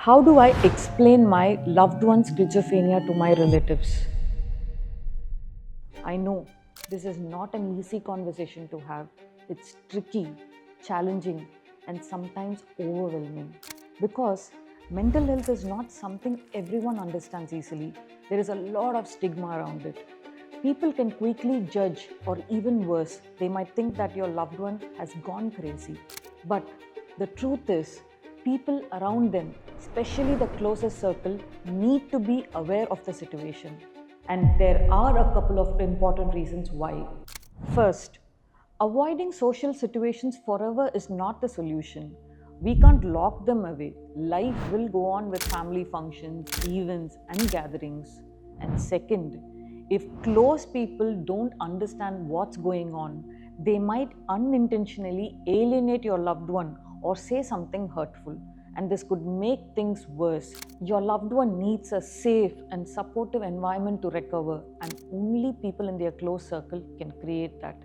How do I explain my loved one's schizophrenia to my relatives? I know this is not an easy conversation to have. It's tricky, challenging, and sometimes overwhelming because mental health is not something everyone understands easily. There is a lot of stigma around it. People can quickly judge, or even worse, they might think that your loved one has gone crazy. But the truth is, people around them, especially the closest circle, need to be aware of the situation. And there are a couple of important reasons why. First, avoiding social situations forever is not the solution. We can't lock them away. Life will go on with family functions, events, and gatherings. And second, if close people don't understand what's going on, they might unintentionally alienate your loved one or say something hurtful, and this could make things worse. Your loved one needs a safe and supportive environment to recover, and only people in their close circle can create that.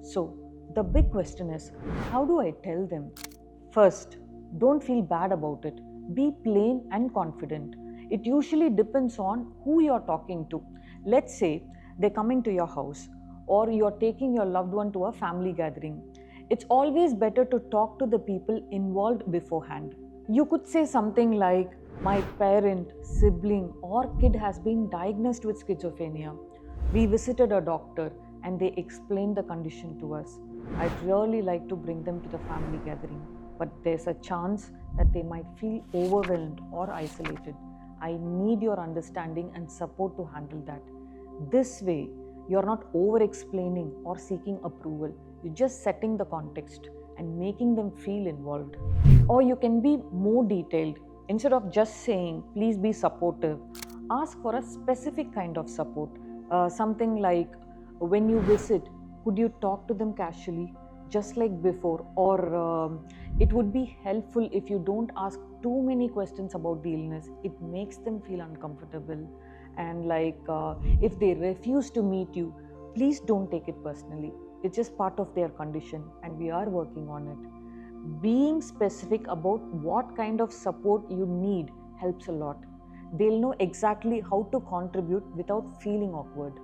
So, the big question is, how do I tell them? First, don't feel bad about it. Be plain and confident. It usually depends on who you're talking to. Let's say they're coming to your house or you're taking your loved one to a family gathering. It's always better to talk to the people involved beforehand. You could say something like, my parent, sibling, or kid has been diagnosed with schizophrenia. We visited a doctor and they explained the condition to us. I'd really like to bring them to the family gathering, but there's a chance that they might feel overwhelmed or isolated. I need your understanding and support to handle that. This way, you're not over explaining or seeking approval. You're just setting the context and making them feel involved. Or you can be more detailed. Instead of just saying, please be supportive, ask for a specific kind of support. Something like, when you visit, could you talk to them casually, just like before? Or it would be helpful if you don't ask too many questions about the illness. It makes them feel uncomfortable. And if they refuse to meet you, please don't take it personally. It's just part of their condition, and we are working on it. Being specific about what kind of support you need helps a lot. They'll know exactly how to contribute without feeling awkward.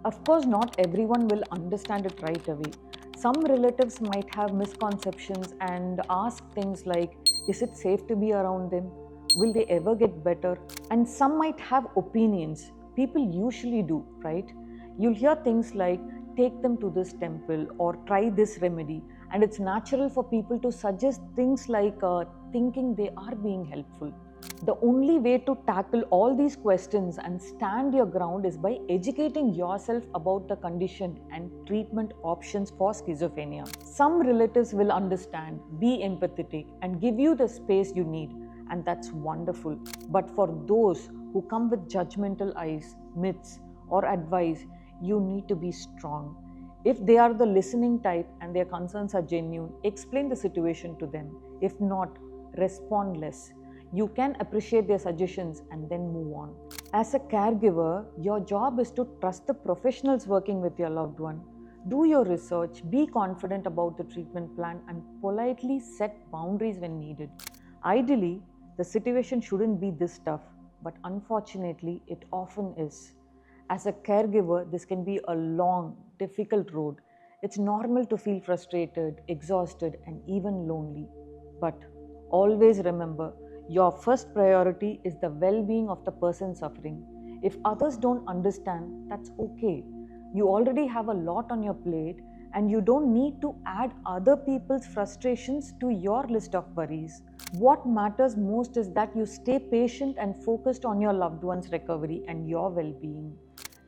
Of course, not everyone will understand it right away. Some relatives might have misconceptions and ask things like, is it safe to be around them? Will they ever get better? And some might have opinions. People usually do, right? You'll hear things like, take them to this temple or try this remedy. And it's natural for people to suggest things like thinking they are being helpful. The only way to tackle all these questions and stand your ground is by educating yourself about the condition and treatment options for schizophrenia. Some relatives will understand, be empathetic, and give you the space you need, and that's wonderful. But for those who come with judgmental eyes, myths, or advice, you need to be strong. If they are the listening type and their concerns are genuine, explain the situation to them. If not, respond less. You can appreciate their suggestions and then move on. As a caregiver, your job is to trust the professionals working with your loved one. Do your research, be confident about the treatment plan, and politely set boundaries when needed. Ideally, the situation shouldn't be this tough, but unfortunately, it often is. As a caregiver, this can be a long, difficult road. It's normal to feel frustrated, exhausted, and even lonely. But always remember, your first priority is the well-being of the person suffering. If others don't understand, that's okay. You already have a lot on your plate, and you don't need to add other people's frustrations to your list of worries. What matters most is that you stay patient and focused on your loved one's recovery and your well-being.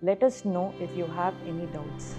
Let us know if you have any doubts.